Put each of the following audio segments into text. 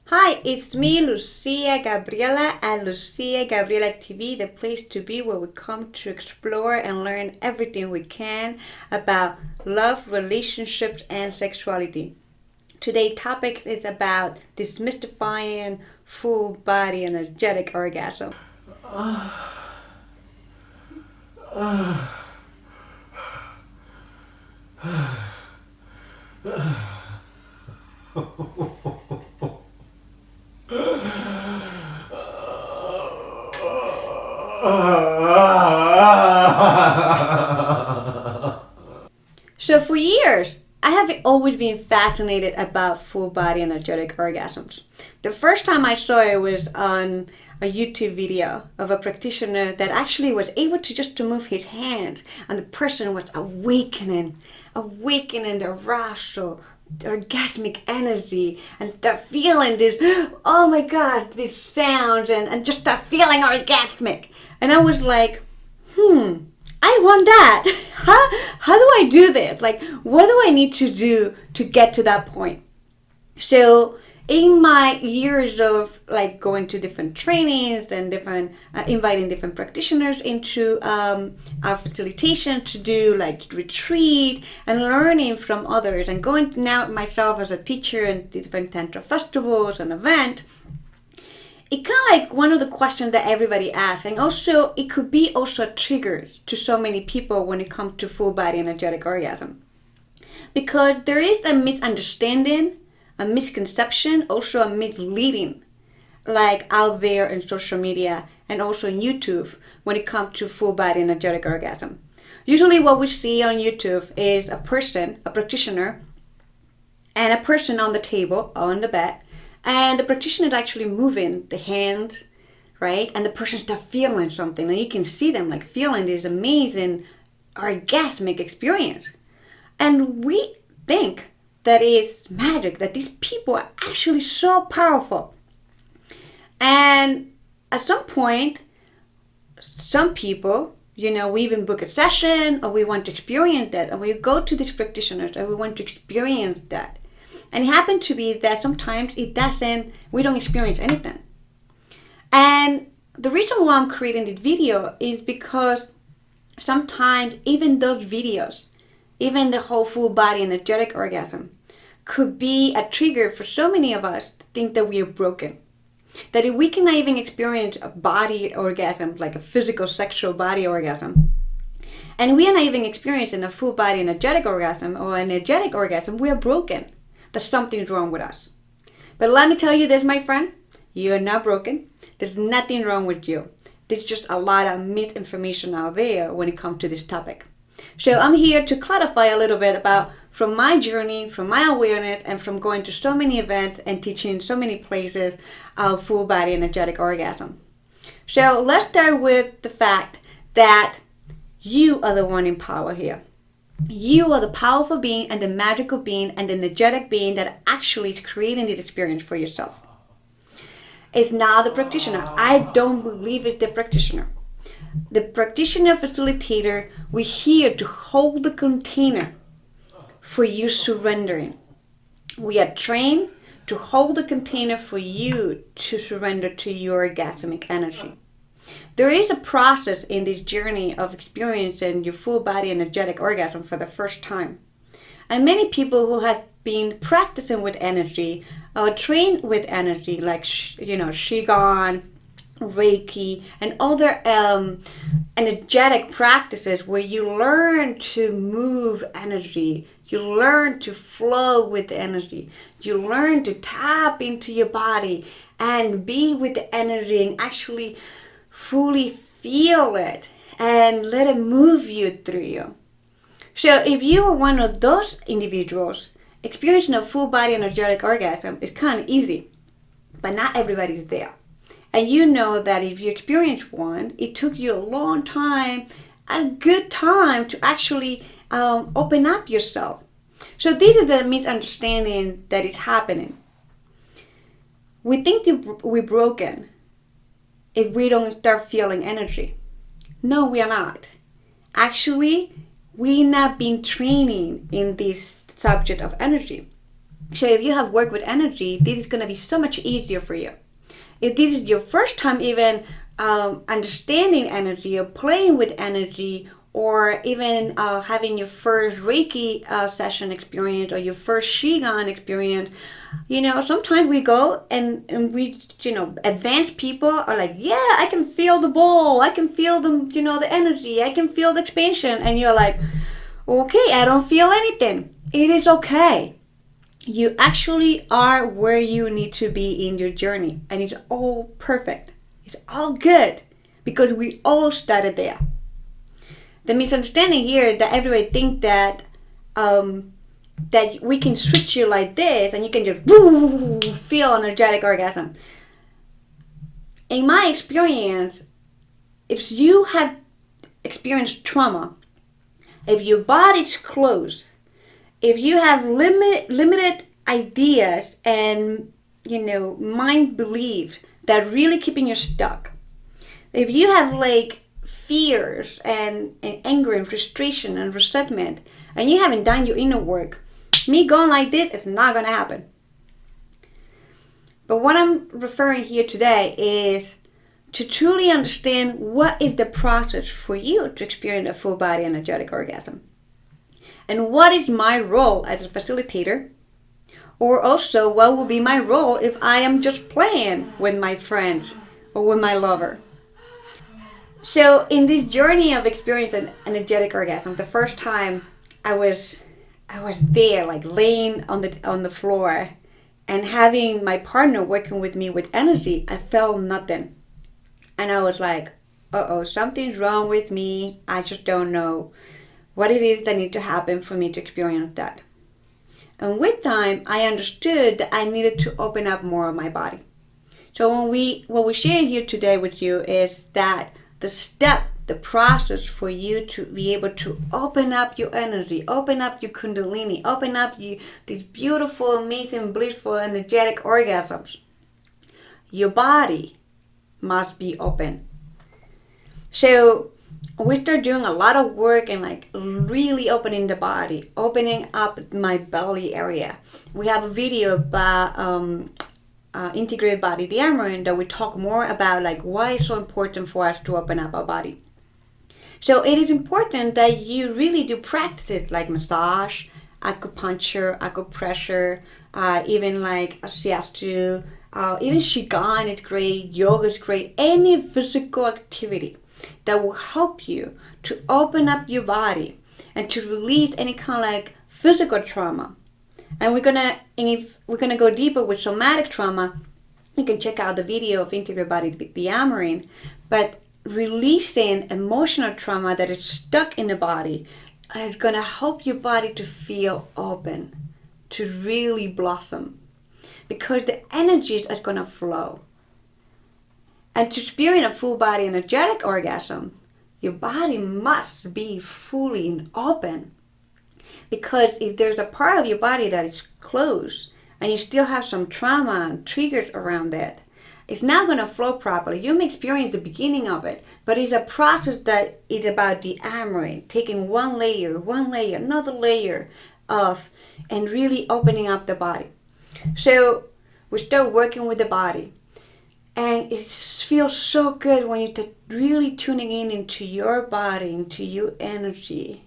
Hi, it's me, Lucia Gabriela, at Lucia Gabriela TV, the place to be where we come to explore and learn everything we can about love, relationships, and sexuality. Today's topic is about demystifying full body energetic orgasm. So for years, I have always been fascinated about full body energetic orgasms. The first time I saw it was on a YouTube video of a practitioner that actually was able to just to move his hands, and the person was awakening the arousal, the orgasmic energy, and the feeling this, oh my god, these sounds and just that feeling orgasmic. And I was like, I want that. How do I do this? Like, what do I need to do to get to that point? So in my years of like going to different trainings and different inviting different practitioners into our facilitation to do like retreat and learning from others and going now myself as a teacher in different Tantra festivals and events, it kind of like one of the questions that everybody asks, and also it could be also a trigger to so many people when it comes to full body energetic orgasm, because there is a misunderstanding, a misconception, also a misleading, like out there in social media and also in YouTube when it comes to full body energetic orgasm. Usually what we see on YouTube is a person, a practitioner, and a person on the table, on the bed, and the practitioner is actually moving the hand, right? And the person starts feeling something, and you can see them like feeling this amazing orgasmic experience. And we think that it's magic, that these people are actually so powerful. And at some point, some people, we even book a session, or we want to experience that, and we go to these practitioners and we want to experience that. And it happened to be that sometimes we don't experience anything. And the reason why I'm creating this video is because sometimes even those videos, even the whole full body energetic orgasm, could be a trigger for so many of us to think that we are broken. That if we cannot even experience a body orgasm, like a physical sexual body orgasm, and we are not even experiencing a full body energetic orgasm or energetic orgasm, we are broken. That something's wrong with us. But let me tell you this, my friend, you're not broken. There's nothing wrong with you. There's just a lot of misinformation out there when it comes to this topic. So I'm here to clarify a little bit about from my journey, from my awareness, and from going to so many events and teaching in so many places of full body energetic orgasm. So let's start with the fact that you are the one in power here. You are the powerful being and the magical being and the energetic being that actually is creating this experience for yourself. It's not the practitioner. I don't believe it's the practitioner. The practitioner facilitator, we're here to hold the container for you surrendering. We are trained to hold the container for you to surrender to your orgasmic energy. There is a process in this journey of experiencing your full body energetic orgasm for the first time. And many people who have been practicing with energy or trained with energy, like Qigong, Reiki, and other energetic practices where you learn to move energy, you learn to flow with the energy, you learn to tap into your body and be with the energy and actually fully feel it and let it move you through you. So if you are one of those individuals, experiencing a full body energetic orgasm is kind of easy, but not everybody's there. And you know that if you experience one, it took you a long time, a good time to actually open up yourself. So this is the misunderstanding that is happening. We think that we're broken if we don't start feeling energy. No, we are not. Actually, we've not been training in this subject of energy. So if you have worked with energy, this is going to be so much easier for you. If this is your first time even understanding energy or playing with energy, or even having your first Reiki session experience or your first Qigong experience, sometimes we go and we, advanced people are like, yeah, I can feel the ball, I can feel the energy, I can feel the expansion. And you're like, okay, I don't feel anything. It is okay. You actually are where you need to be in your journey, and it's all perfect. It's all good because we all started there. The misunderstanding here is that everybody thinks that that we can switch you like this and you can just feel an energetic orgasm. In my experience, if you have experienced trauma, if your body's closed, if you have limited ideas and mind beliefs that really keeping you stuck, if you have fears and anger and frustration and resentment, and you haven't done your inner work, me going like this is not going to happen. But what I'm referring here today is to truly understand what is the process for you to experience a full body energetic orgasm. And what is my role as a facilitator? Or also, what will be my role if I am just playing with my friends or with my lover? So in this journey of experiencing an energetic orgasm, the first time I was there, laying on the floor and having my partner working with me with energy, I felt nothing. And I was like, uh-oh, something's wrong with me. I just don't know what it is that needs to happen for me to experience that. And with time, I understood that I needed to open up more of my body. So what we share here today with you is that the process for you to be able to open up your energy, open up your kundalini, open up these beautiful, amazing, blissful, energetic orgasms. Your body must be open. So we start doing a lot of work and really opening the body, opening up my belly area. We have a video about integrated body dearmoring that we talk more about why it's so important for us to open up our body. So it is important that you really do practices like massage, acupuncture, acupressure, even a shiatsu, even Qigong is great, yoga is great, any physical activity that will help you to open up your body and to release any kind of physical trauma. And if we're gonna go deeper with somatic trauma, you can check out the video of integrated body dearmoring. But releasing emotional trauma that is stuck in the body is gonna help your body to feel open, to really blossom, because the energies are gonna flow. And to experience a full body energetic orgasm, your body must be fully open. Because if there's a part of your body that is closed and you still have some trauma and triggers around that, it's not going to flow properly. You may experience the beginning of it, but it's a process that is about dearmoring, taking one layer, another layer of, and really opening up the body. So we start working with the body. And it feels so good when you're really tuning in into your body, into your energy.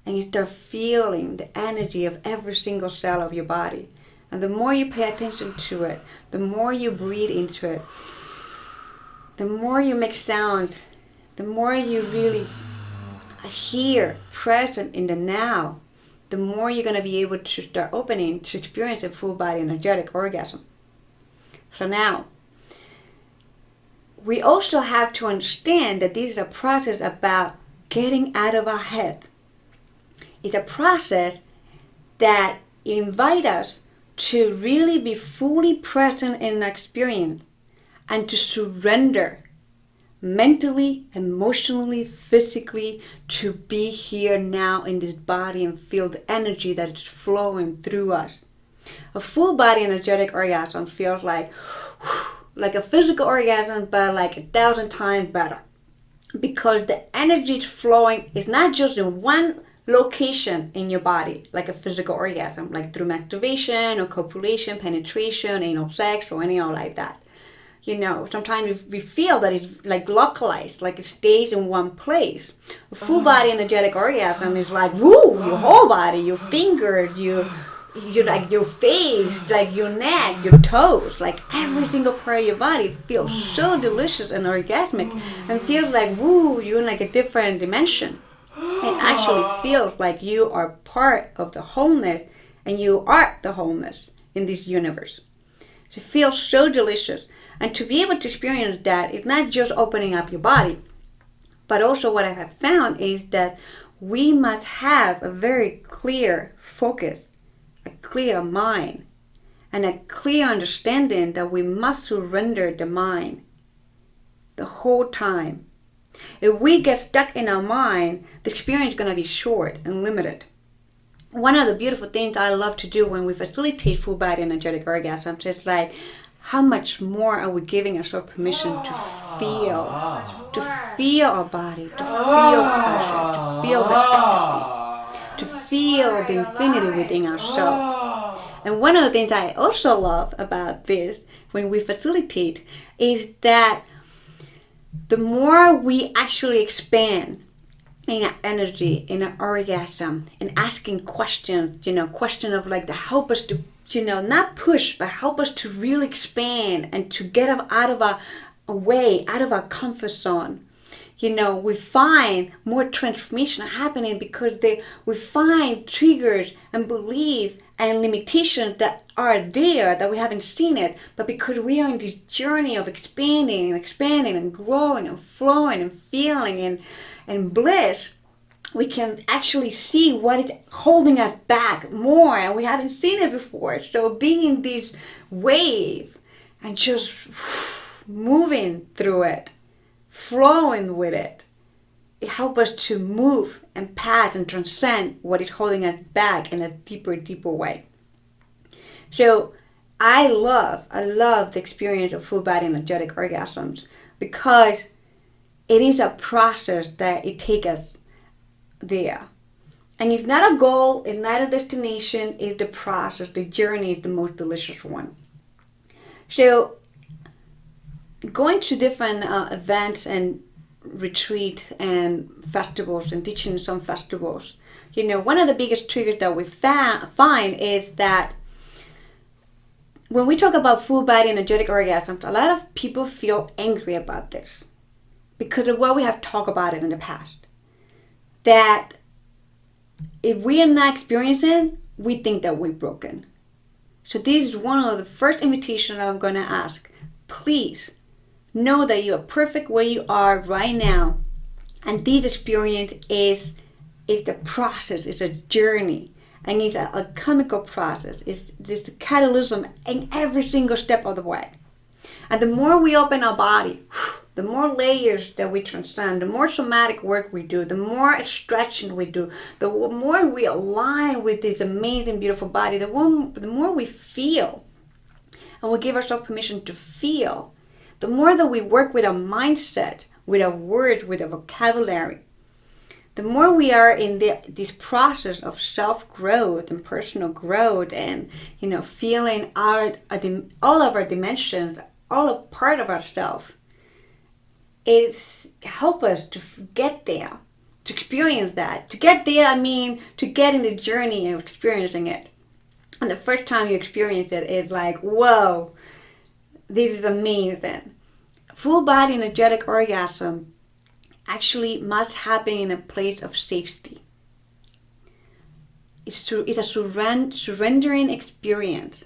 And you start feeling the energy of every single cell of your body. And the more you pay attention to it, the more you breathe into it, the more you make sound, the more you really hear, present in the now, the more you're going to be able to start opening to experience a full body energetic orgasm. So now, we also have to understand that this is a process about getting out of our head. It's a process that invites us to really be fully present in our experience and to surrender mentally, emotionally, physically, to be here now in this body and feel the energy that is flowing through us. A full body energetic orgasm feels like a physical orgasm, but 1,000 times better. Because the energy is flowing, it's not just in one location in your body, like a physical orgasm, like through masturbation or copulation, penetration, anal sex, or anything like that. Sometimes we feel that it's like localized, like it stays in one place. A full body energetic orgasm is like, woo, your whole body, your fingers, like your face, like your neck, your toes, like every single part of your body feels so delicious and orgasmic, and feels like, woo, you're in like a different dimension. It actually feels like you are part of the wholeness, and you are the wholeness in this universe. So it feels so delicious. And to be able to experience that, it's not just opening up your body, but also what I have found is that we must have a very clear focus, a clear mind, and a clear understanding that we must surrender the mind the whole time. If we get stuck in our mind, the experience is going to be short and limited. One of the beautiful things I love to do when we facilitate full body energetic orgasms is like, how much more are we giving ourselves permission to feel our body, to feel pleasure, to feel the ecstasy, to feel the infinity within ourselves. And one of the things I also love about this when we facilitate is that the more we actually expand in our energy, in our orgasm, and asking questions, question of like to help us to, not push, but help us to really expand and to get out of our way, out of our comfort zone. We find more transformation happening because we find triggers and beliefs and limitations that are there that we haven't seen it, but because we are in this journey of expanding and growing and flowing and feeling and bliss, we can actually see what is holding us back more, and we haven't seen it before. So being in this wave and just moving through it, flowing with it, it helps us to move and pass and transcend what is holding us back in a deeper way. So I love the experience of full body energetic orgasms because it is a process that it takes us there. And it's not a goal, it's not a destination, it's the process. The journey is the most delicious one. So going to different events and retreat and festivals and teaching in some festivals, one of the biggest triggers that we find is that when we talk about full body energetic orgasms, a lot of people feel angry about this because of what we have talked about it in the past. That if we are not experiencing, we think that we're broken. So this is one of the first invitations I'm going to ask. Please know that you are perfect where you are right now. And this experience is the process, it's a journey. And it's a alchemical process. It's this catalyst in every single step of the way. And the more we open our body, the more layers that we transcend, the more somatic work we do, the more stretching we do, the more we align with this amazing, beautiful body, the more we feel. And we give ourselves permission to feel. The more that we work with our mindset, with our words, with our vocabulary, the more we are in this process of self-growth and personal growth and, feeling all of our dimensions, all a part of ourselves, it's help us to get there, to experience that. To get there, I mean, to get in the journey of experiencing it. And the first time you experience it, it's like, whoa, this is amazing. Full body energetic orgasm actually must happen in a place of safety. It's a surrendering experience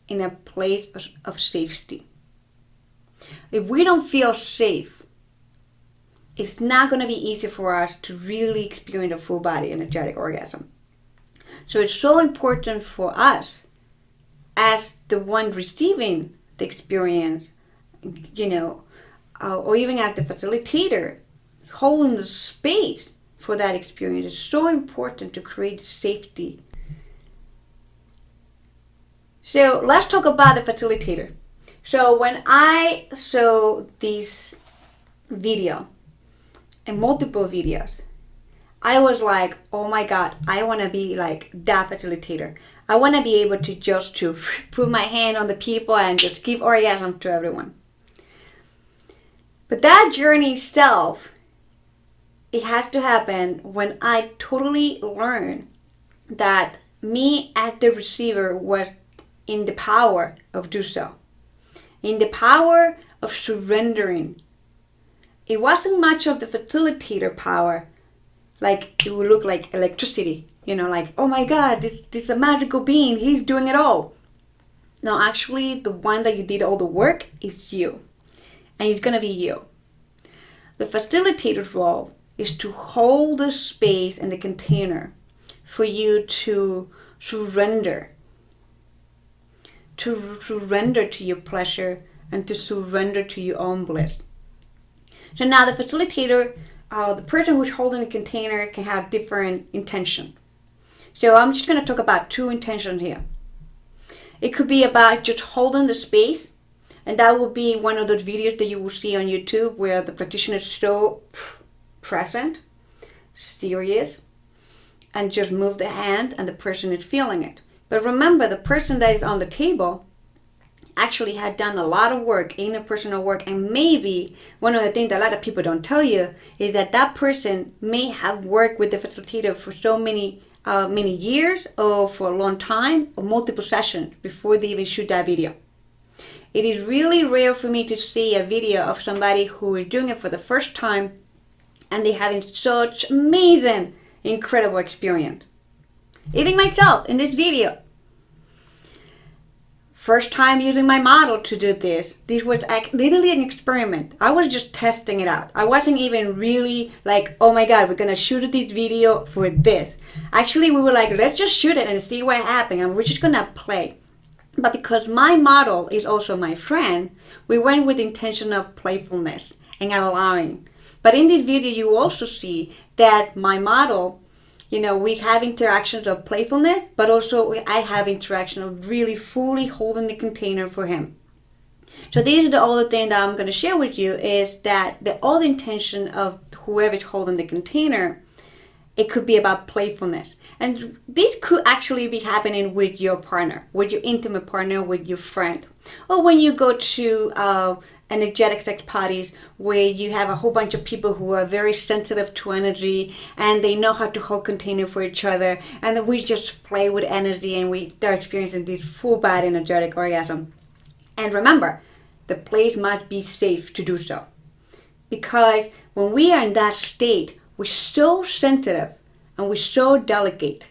in a place of safety. If we don't feel safe, it's not going to be easy for us to really experience a full body energetic orgasm. So it's so important for us as the one receiving the experience, or even as the facilitator, holding the space for that experience. It's so important to create safety. So let's talk about the facilitator. So when I saw this video and multiple videos, I was like, oh my God, I want to be like that facilitator. I want to be able to just to put my hand on the people and just give orgasm to everyone. But that journey itself, it has to happen when I totally learn that me as the receiver was in the power of do so. In the power of surrendering. It wasn't much of the facilitator power, like it would look like electricity, like, oh my God, this is a magical being, he's doing it all. No, actually, the one that you did all the work is you. And it's gonna be you. The facilitator's role is to hold the space and the container for you to surrender. To surrender to your pleasure and to surrender to your own bliss. So now the facilitator, the person who's holding the container can have different intention. So I'm just going to talk about 2 intentions here. It could be about just holding the space, and that will be one of those videos that you will see on YouTube where the practitioner is so present, serious, and just move the hand and the person is feeling it. But remember, the person that is on the table actually had done a lot of work, interpersonal work, and maybe one of the things that a lot of people don't tell you is that that person may have worked with the facilitator for so many years or for a long time or multiple sessions before they even shoot that video. It is really rare for me to see a video of somebody who is doing it for the first time and they're having such amazing, incredible experience. Even myself in this video. First time using my model to do this. This was literally an experiment. I was just testing it out. I wasn't even really like, oh my God, we're gonna shoot this video for this. Actually, we were like, let's just shoot it and see what happens, and we're just gonna play. But because my model is also my friend, we went with the intention of playfulness and allowing. But in this video, you also see that my model, we have interactions of playfulness, but also I have interaction of really fully holding the container for him. So these are the other thing that I'm going to share with you is that the other intention of whoever is holding the container, it could be about playfulness. And this could actually be happening with your partner, with your intimate partner, with your friend. Or when you go to energetic sex parties where you have a whole bunch of people who are very sensitive to energy and they know how to hold container for each other, and then we just play with energy and they're experiencing this full body energetic orgasm. And remember, the place must be safe to do so. Because when we are in that state, we're so sensitive and we're so delicate,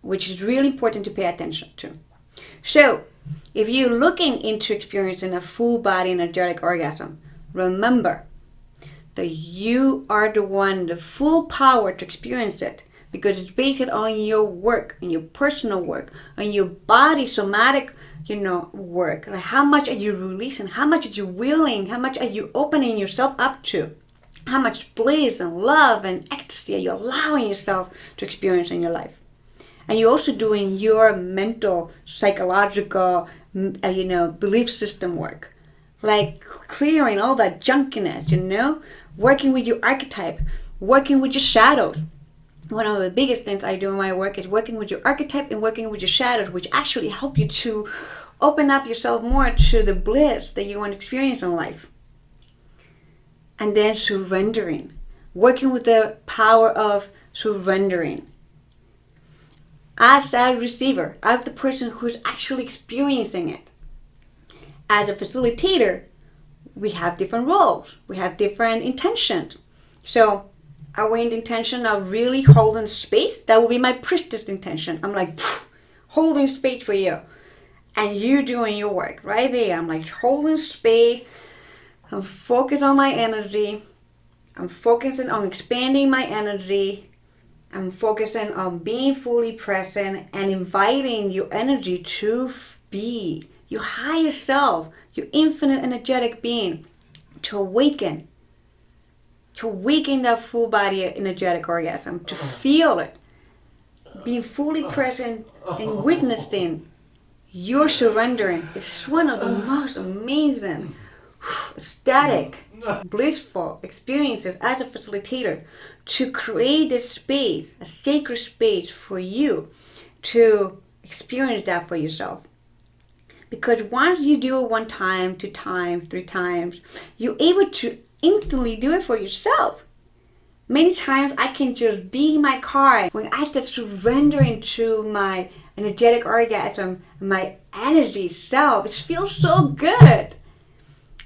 which is really important to pay attention to. So, if you're looking into experiencing a full body energetic orgasm, remember that you are the one, the full power to experience it, because it's based on your work, and your personal work, on your body somatic, work. Like how much are you releasing? How much are you willing? How much are you opening yourself up to? How much bliss and love and ecstasy are you allowing yourself to experience in your life? And you're also doing your mental, psychological, belief system work. Like clearing all that junkiness, working with your archetype, working with your shadows. One of the biggest things I do in my work is working with your archetype and working with your shadows, which actually help you to open up yourself more to the bliss that you want to experience in life. And then surrendering, working with the power of surrendering. As a receiver, as the person who's actually experiencing it. As a facilitator, we have different roles. We have different intentions. So, are we in the intention of really holding space? That will be my priestess intention. I'm like, holding space for you. And you doing your work right there. I'm like, holding space. I'm focused on my energy. I'm focusing on expanding my energy. I'm focusing on being fully present and inviting your energy to be your higher self, your infinite energetic being, to awaken that full body energetic orgasm, to feel it, being fully present and witnessing your surrendering. It's one of the most amazing ecstatic, blissful experiences as a facilitator to create this space, a sacred space for you to experience that for yourself. Because once you do it 1 time, 2 times, 3 times, you're able to instantly do it for yourself. Many times I can just be in my car when I start surrendering to my energetic orgasm, my energy self. It feels so good.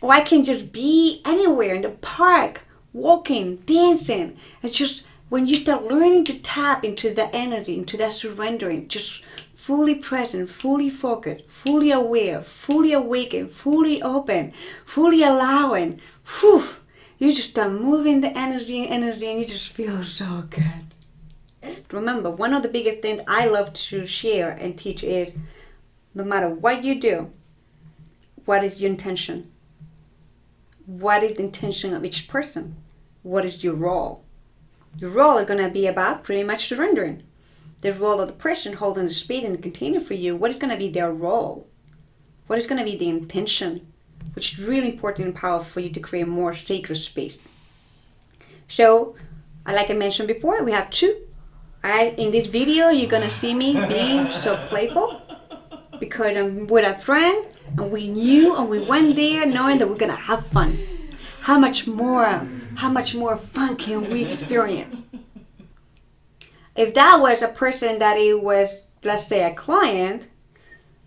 Or I can just be anywhere in the park, walking, dancing. It's just when you start learning to tap into that energy, into that surrendering, just fully present, fully focused, fully aware, fully awakened, fully open, fully allowing, you just start moving the energy and you just feel so good. Remember, one of the biggest things I love to share and teach is no matter what you do, what is your intention? What is the intention of each person? What is your role? Your role is going to be about pretty much surrendering. The role of the person holding the space and the container for you, what is going to be their role? What is going to be the intention? Which is really important and powerful for you to create a more sacred space. So, like I mentioned before, we have 2. In this video, you're going to see me being so playful because I'm with a friend and we knew and we went there knowing that we're going to have fun. How much more fun can we experience? If that was a person that it was, let's say, a client,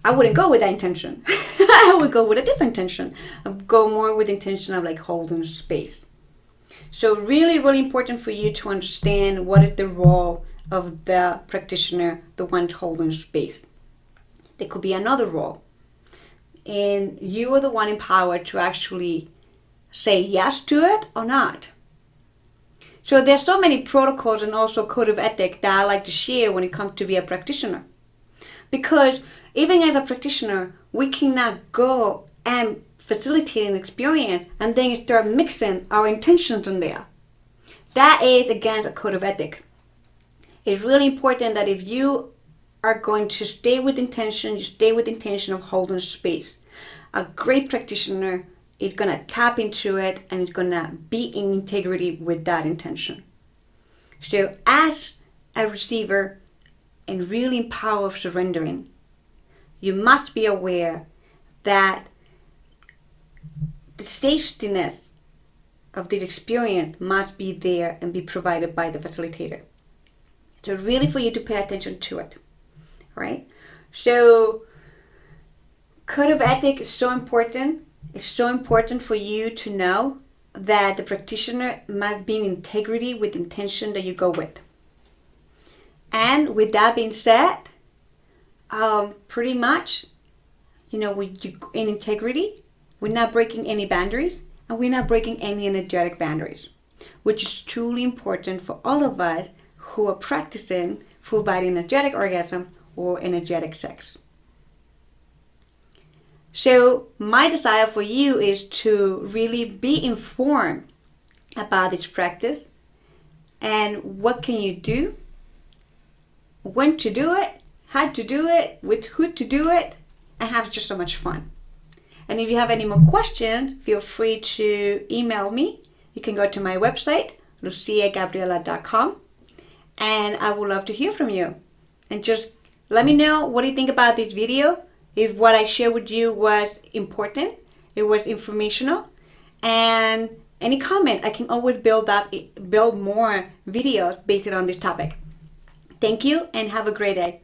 I wouldn't go with that intention. I would go with a different intention. I would go more with the intention of like holding space. So really, really important for you to understand what is the role of the practitioner, the one holding space. There could be another role. And you are the one empowered to actually say yes to it or not. So there's so many protocols and also code of ethics that I like to share when it comes to be a practitioner. Because even as a practitioner, we cannot go and facilitate an experience and then start mixing our intentions in there. That is against a code of ethics. It's really important that if you are going to stay with intention, you stay with intention of holding space. A great practitioner is going to tap into it and is going to be in integrity with that intention. So as a receiver and really in power of surrendering, you must be aware that the safetiness of this experience must be there and be provided by the facilitator. So really for you to pay attention to it, right? So code of ethics is so important. It's so important for you to know that the practitioner must be in integrity with the intention that you go with. And with that being said, pretty much, in integrity, we're not breaking any boundaries and we're not breaking any energetic boundaries, which is truly important for all of us who are practicing full body energetic orgasm or energetic sex. So my desire for you is to really be informed about this practice and what can you do, when to do it, how to do it, with who to do it, and have just so much fun. And if you have any more questions, feel free to email me. You can go to my website, luciagabriela.com, and I would love to hear from you. And just let me know what you think about this video. If what I shared with you was important, it was informational, and any comment, I can always build more videos based on this topic. Thank you and have a great day.